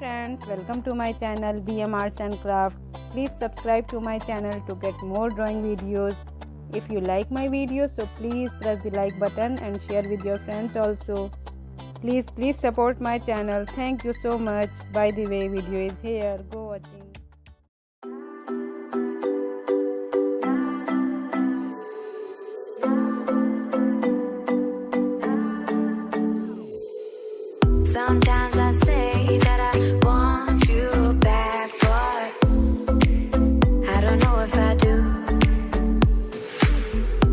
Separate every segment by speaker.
Speaker 1: friends, welcome to my channel BM Arts and Crafts. Please subscribe to my channel to get more drawing videos. If you like my videos, so please press the like button and share with your friends also. Please support my channel. Thank you so much. By the way, video is here. Go watching.
Speaker 2: Sometimes I say that I want you back, but I don't know if I do.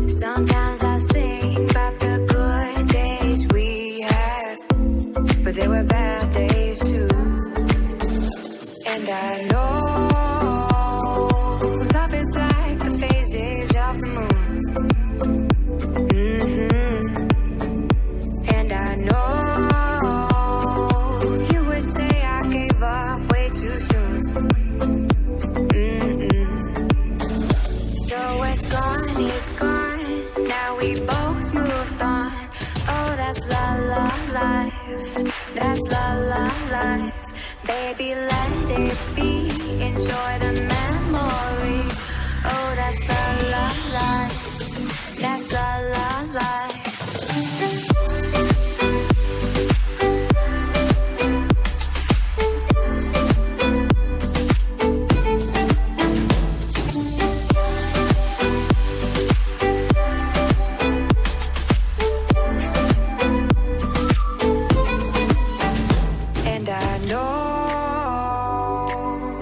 Speaker 2: Sometimes I think about the good days we had, but there were bad days too. And I know love is like the phases of the moon. And I know it's gone, now we both moved on. Oh, that's la la life, that's la la life. Baby, let it be, enjoy the memory. Oh, that's la la life, that's la la life.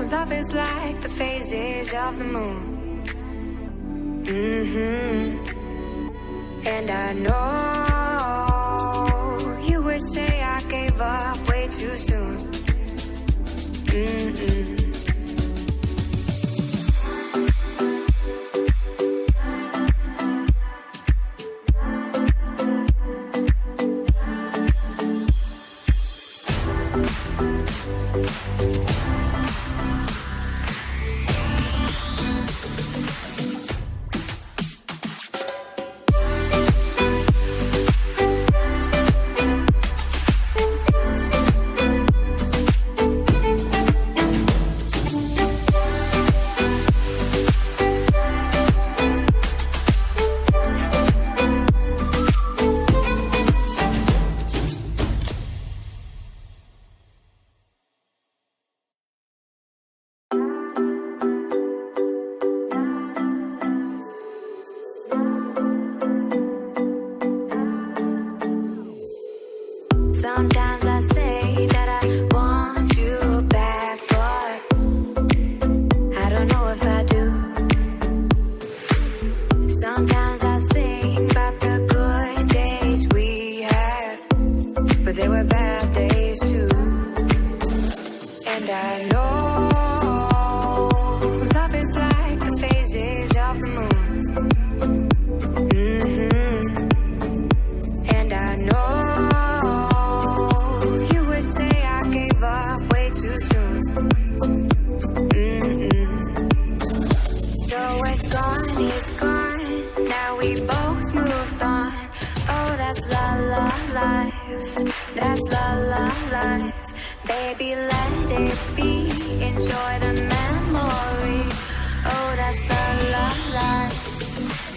Speaker 2: Love is like the phases of the moon. And I know you would say I gave up way too soon. Sometimes I say that I want you back, but I don't know if I do. Sometimes I think about the good days we had, but there were bad days too. And I know love is like the phases of the moon. And I know it's gone, now we both moved on. Oh, that's la la life, that's la la life. Baby, let it be, enjoy the memory. Oh, that's la la life,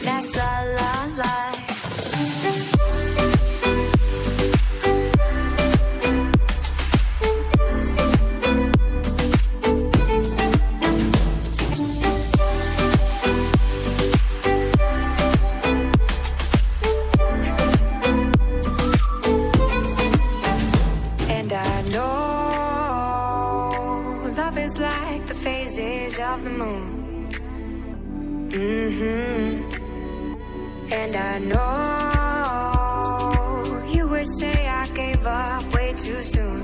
Speaker 2: that's la la life. Love is like the phases of the moon. And I know you would say I gave up way too soon.